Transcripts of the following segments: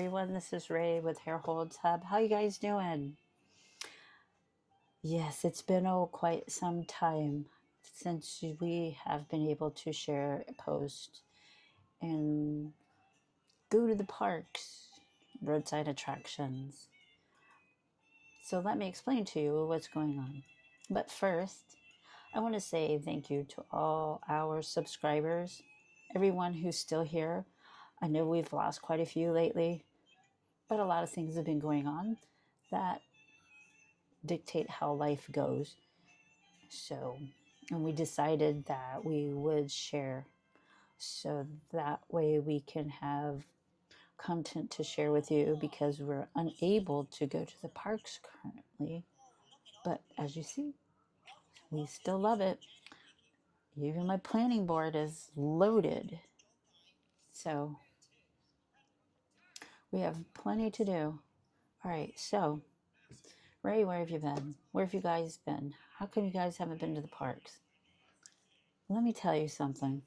everyone. This is Ray with Hair Holds Hub. How you guys doing? Yes, it's been quite some time since we have been able to share a post and go to the parks, roadside attractions. So let me explain to you what's going on. But first, I want to say thank you to all our subscribers, everyone who's still here. I know we've lost quite a few lately, but a lot of things have been going on that dictate how life goes. So, and we decided that we would share so that way we can have content to share with you because we're unable to go to the parks currently. But as you see, we still love it. Even my planning board is loaded. So we have plenty to do. All right, so Ray, where have you been? Where have you guys been? How come you guys haven't been to the parks? Let me tell you something.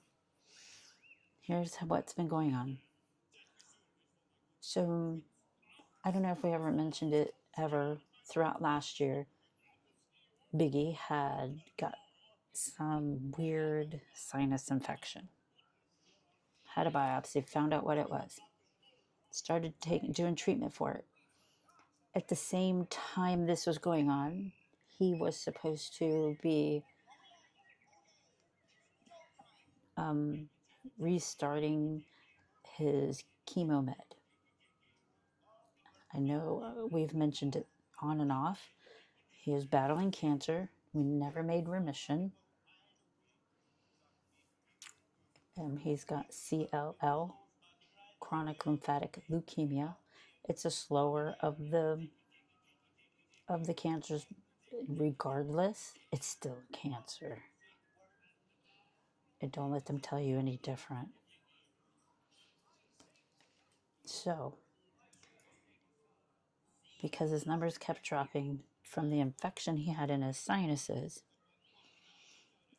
Here's what's been going on. So I don't know if we ever mentioned it ever throughout last year. Biggie had got some weird sinus infection. Had a biopsy, found out what it was. Started doing treatment for it. At the same time this was going on, he was supposed to be restarting his chemo med. I know we've mentioned it on and off. He is battling cancer. We never made remission. He's got CLL, chronic lymphatic leukemia. It's a slower of the cancers. Regardless, it's still cancer. And don't let them tell you any different. So, because his numbers kept dropping from the infection he had in his sinuses,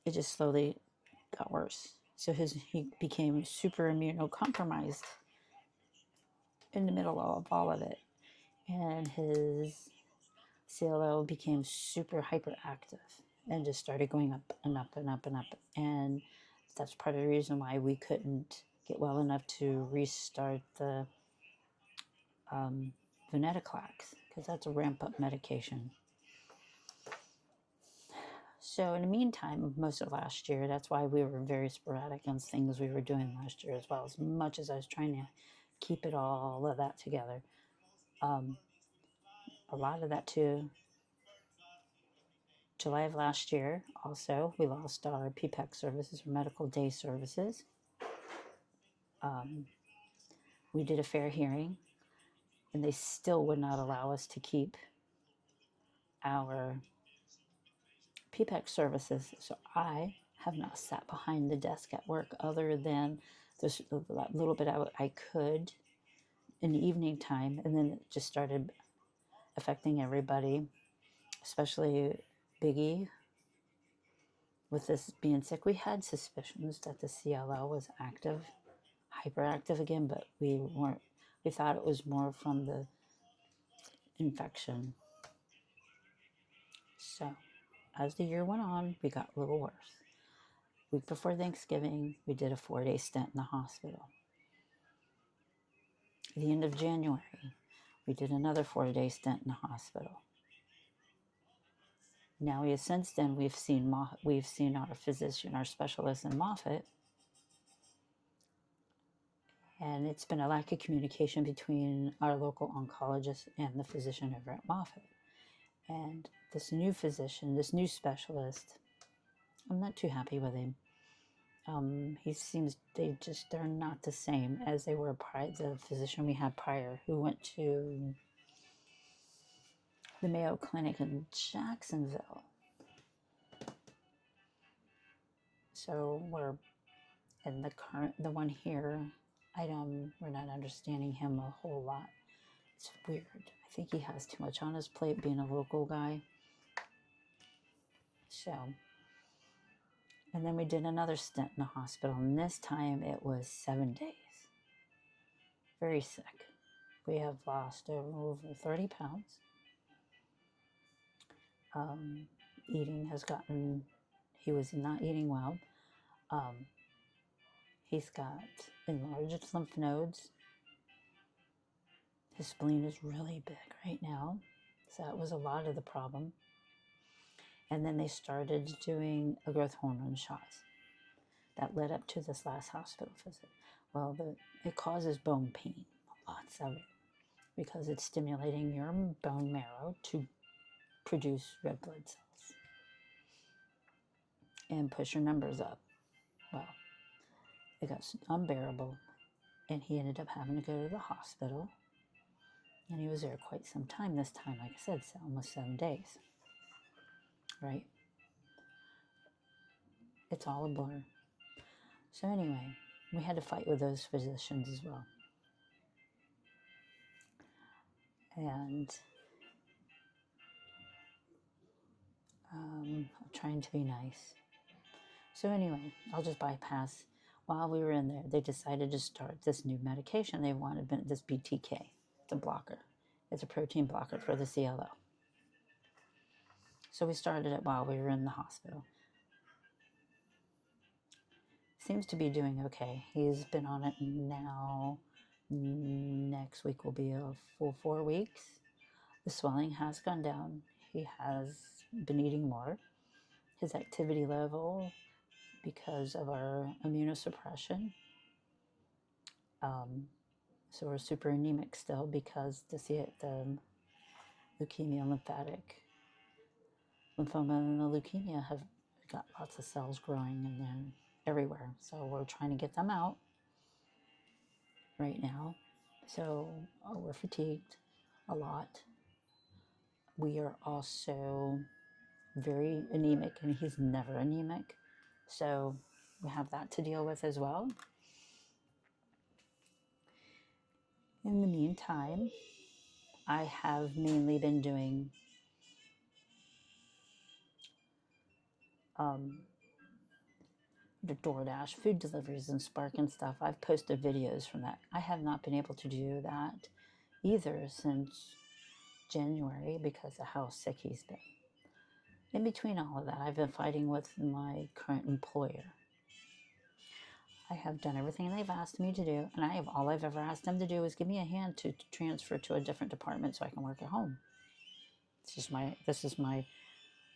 it just slowly got worse. So he became super immunocompromised in the middle of all of it. And his CLL became super hyperactive and just started going up and up and up and up. And that's part of the reason why we couldn't get well enough to restart the venetoclax, because that's a ramp-up medication. So in the meantime, most of last year, that's why we were very sporadic on things we were doing last year as well, as much as I was trying to keep it all of that together. A lot of that too. July of last year, also, we lost our PPEC services, or medical day services. We did a fair hearing, and they still would not allow us to keep our PPEC services. So I have not sat behind the desk at work other than this little bit I could in the evening time, and then it just started affecting everybody, especially Biggie. With this being sick, we had suspicions that the CLL was hyperactive again, but we thought it was more from the infection. So as the year went on, we got a little worse. Week before Thanksgiving, we did a 4-day stint in the hospital. At the end of January, we did another 4-day stint in the hospital. Now, since then, we've seen our physician, our specialist in Moffitt, and it's been a lack of communication between our local oncologist and the physician over at Moffitt. And this new physician, this new specialist, I'm not too happy with him. They're not the same as they were the physician we had prior, who went to the Mayo Clinic in Jacksonville. So the one here, we're not understanding him a whole lot. It's weird. I think he has too much on his plate being a local guy. So, and then we did another stint in the hospital, and this time it was 7 days. Very sick. We have lost over 30 pounds. Eating has gotten, he was not eating well. He's got enlarged lymph nodes. His spleen is really big right now. So that was a lot of the problem. And then they started doing a growth hormone shots. That led up to this last hospital visit. Well, it causes bone pain, lots of it, because it's stimulating your bone marrow to produce red blood cells and push your numbers up. Well, it got unbearable, and he ended up having to go to the hospital, and he was there quite some time this time. Like I said, almost 7 days, right? It's all a blur. So anyway, we had to fight with those physicians as well. And I'm trying to be nice. So anyway, I'll just bypass. While we were in there, they decided to start this new medication. They wanted this BTK. It's a blocker. It's a protein blocker for the CLO. So we started it while we were in the hospital. Seems to be doing okay. He's been on it now. Next week will be a full 4 weeks. The swelling has gone down. He has been eating more. His activity level, because of our immunosuppression, so we're super anemic still because the leukemia, lymphatic lymphoma, and the leukemia have got lots of cells growing and then everywhere. So we're trying to get them out right now. So we're fatigued a lot. We are also very anemic, and he's never anemic. So we have that to deal with as well. In the meantime, I have mainly been doing the DoorDash food deliveries and Spark and stuff. I've posted videos from that. I have not been able to do that either since January because of how sick he's been. In between all of that, I've been fighting with my current employer. I have done everything they've asked me to do, and all I've ever asked them to do is give me a hand to transfer to a different department so I can work at home. This is my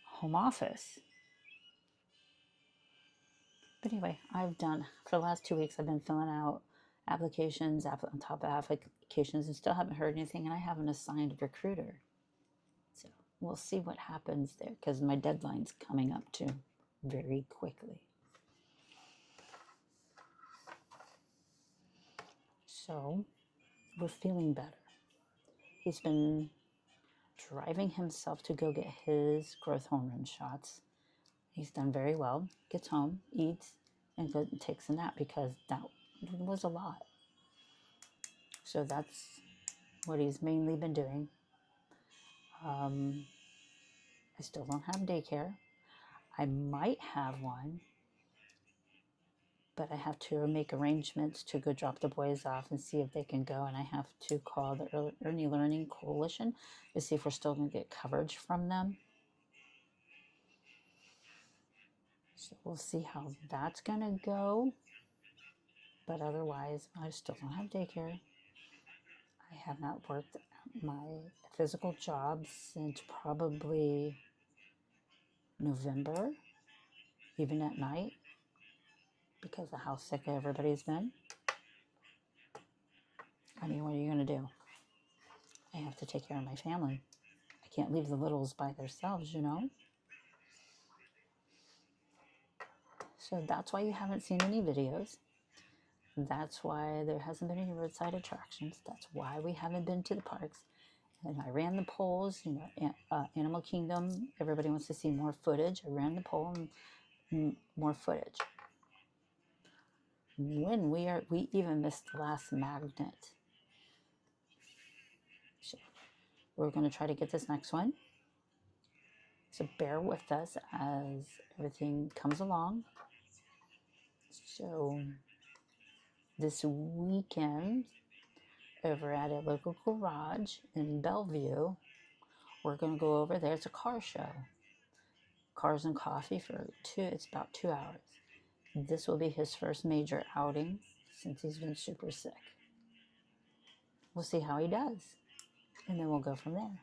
home office. But anyway, for the last 2 weeks, I've been filling out applications on top of applications and still haven't heard anything, and I haven't assigned a recruiter. So we'll see what happens there because my deadline's coming up too very quickly. So we're feeling better. He's been driving himself to go get his growth hormone shots. He's done very well. Gets home, eats, and takes a nap because that was a lot. So that's what he's mainly been doing. I still don't have daycare. I might have one, but I have to make arrangements to go drop the boys off and see if they can go. And I have to call the Early Learning Coalition to see if we're still going to get coverage from them. So we'll see how that's going to go. But otherwise, I still don't have daycare. I have not worked my physical job since probably November, even at night, because of how sick everybody's been. I mean, what are you going to do? I have to take care of my family. I can't leave the littles by themselves, you know? So that's why you haven't seen any videos. That's why there hasn't been any roadside attractions. That's why we haven't been to the parks. And I ran the polls, Animal Kingdom, everybody wants to see more footage. I ran the poll and more footage. When we even missed the last magnet. So we're going to try to get this next one. So bear with us as everything comes along. So this weekend, over at a local garage in Bellevue. We're going to go over there. It's a car show. Cars and coffee it's about 2 hours. This will be his first major outing since he's been super sick. We'll see how he does, and then we'll go from there.